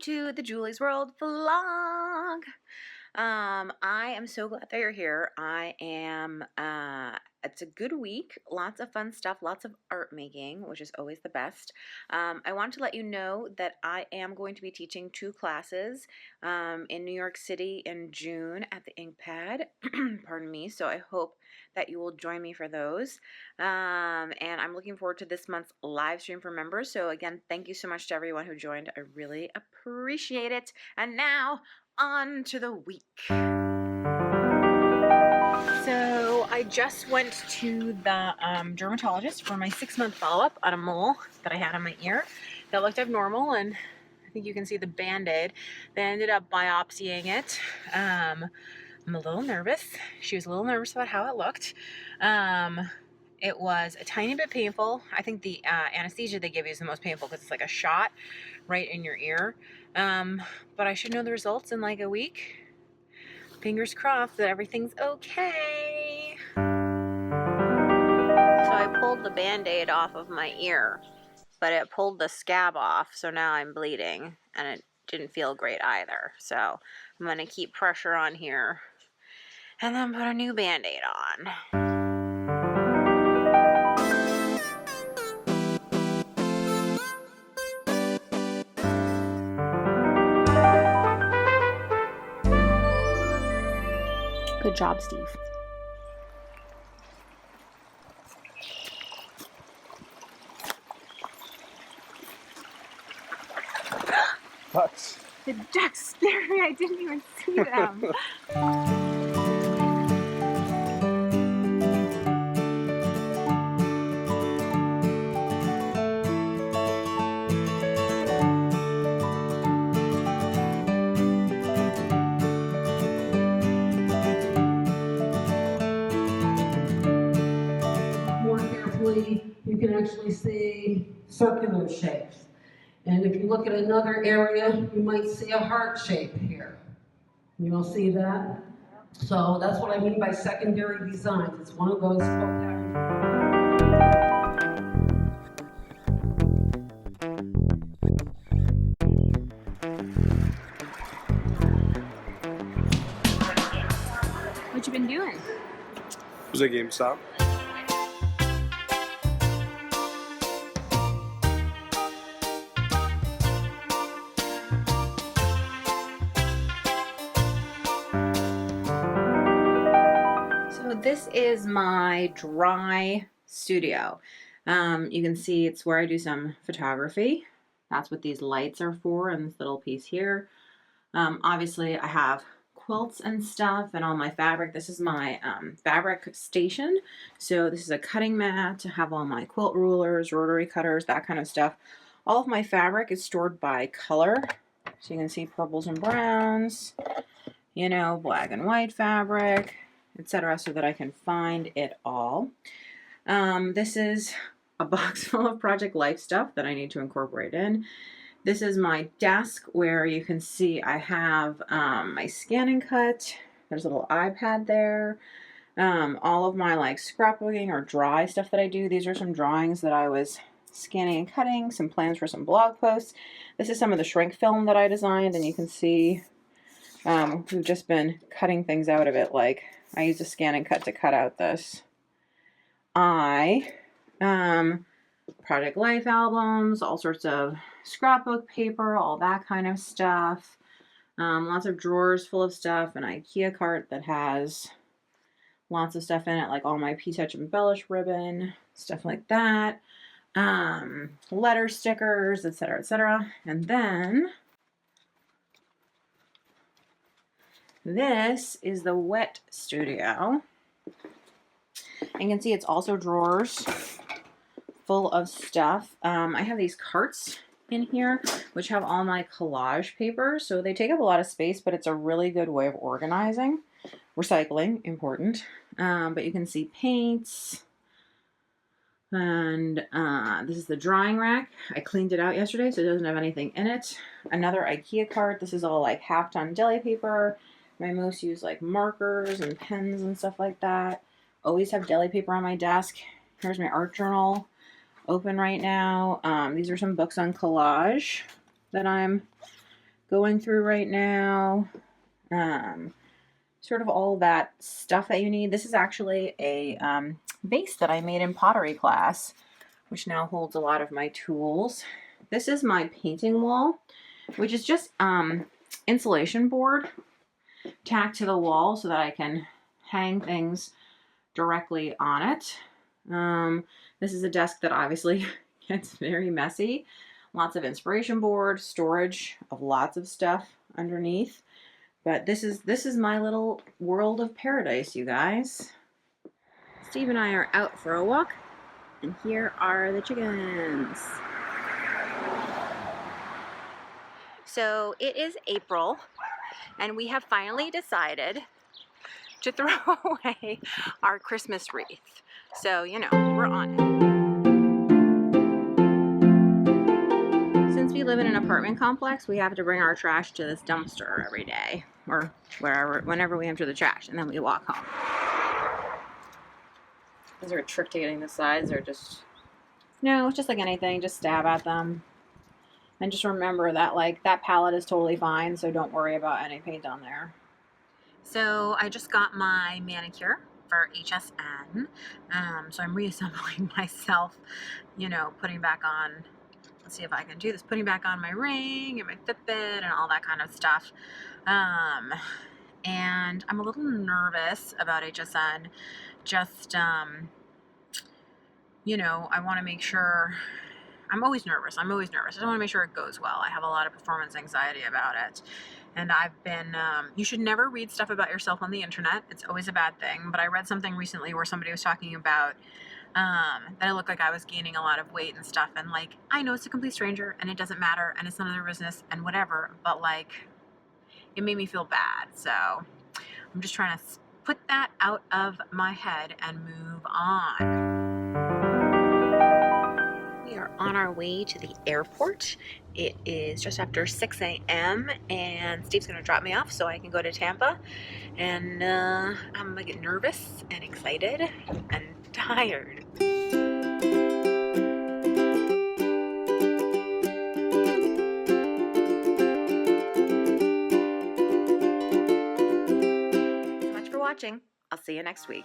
to the Julie's World vlog. I am so glad that you're here. It's a good week, lots of fun stuff, lots of art making, which is always the best. I want to let you know that I am going to be teaching 2 classes in New York City in June at the Ink Pad. Pardon me. So I hope that you will join me for those. And I'm looking forward to this month's live stream for members. So again, thank you so much to everyone who joined. I really appreciate it. And now, on to the week. So I just went to the dermatologist for my 6-month follow-up on a mole that I had on my ear that looked abnormal, and I think you can see the band-aid. They ended up biopsying it. I'm a little nervous. She was a little nervous about how it looked. It was a tiny bit painful. I think the anesthesia they give you is the most painful because it's like a shot right in your ear. But I should know the results in like a week. Fingers crossed that everything's okay. So I pulled the band-aid off of my ear, but it pulled the scab off, so now I'm bleeding, and it didn't feel great either. So I'm gonna keep pressure on here and then put a new band-aid on. Good job, Steve. Ducks. The ducks scared me. I didn't even see them. More carefully, you can actually see circular shapes. And if you look at another area, you might see a heart shape here. You'll see that? So that's what I mean by secondary designs. It's one of those What you been doing? Was it GameStop? So this is my dry studio. You can see it's where I do some photography. That's what these lights are for, and this little piece here. Obviously I have quilts and stuff and all my fabric. This is my fabric station. So this is a cutting mat to have all my quilt rulers, rotary cutters, that kind of stuff. All of my fabric is stored by color. So you can see purples and browns, you know, black and white fabric, etc., so that I can find it all. This is a box full of Project Life stuff that I need to incorporate in. This is my desk where you can see I have my scan and cut. There's a little iPad there. All of my like scrapbooking or dry stuff that I do. These are some drawings that I was scanning and cutting, some plans for some blog posts. This is some of the shrink film that I designed, and you can see we've just been cutting things out of it. Like I used a scan and cut to cut out this Project Life albums, all sorts of scrapbook paper, all that kind of stuff. Lots of drawers full of stuff, an IKEA cart that has lots of stuff in it, like all my P-Touch Embellish ribbon, stuff like that. Letter stickers, etc., etc. And then this is the wet studio. And you can see it's also drawers full of stuff. I have these carts in here which have all my collage paper, so they take up a lot of space, but it's a really good way of organizing. Recycling, important. But you can see paints, and this is the drying rack. I cleaned it out yesterday, so it doesn't have anything in it. Another IKEA cart. This is all like half-ton deli paper. My most used like markers and pens and stuff like that. Always have deli paper on my desk. Here's my art journal open right now. These are some books on collage that I'm going through right now. Sort of all that stuff that you need. This is actually a vase that I made in pottery class, which now holds a lot of my tools. This is my painting wall, which is just insulation board tacked to the wall so that I can hang things directly on it. This is a desk that obviously gets very messy. Lots of inspiration board, storage of lots of stuff underneath. But this is my little world of paradise, you guys. Steve and I are out for a walk, and here are the chickens. So it is April, and we have finally decided to throw away our Christmas wreath. So, you know, we're on it. Since we live in an apartment complex, we have to bring our trash to this dumpster every day, or whenever we empty the trash, and then we walk home. Is there a trick to getting the sides, or just... No, it's just like anything, just stab at them. And just remember that, like, that palette is totally fine, so don't worry about any paint on there. So I just got my manicure for HSN. So I'm reassembling myself, you know, putting back on, let's see if I can do this, putting back on my ring and my Fitbit and all that kind of stuff. And I'm a little nervous about HSN. Just, you know, I want to make sure, I'm always nervous. I just want to make sure it goes well. I have a lot of performance anxiety about it. And I've been, you should never read stuff about yourself on the internet. It's always a bad thing. But I read something recently where somebody was talking about that I looked like I was gaining a lot of weight and stuff. And like, I know it's a complete stranger and it doesn't matter and it's none of their business and whatever. But like, it made me feel bad. So I'm just trying to put that out of my head and move on. We are on our way to the airport. It is just after 6 a.m. and Steve's going to drop me off so I can go to Tampa. And I'm like nervous and excited and tired. Thanks so much for watching. I'll see you next week.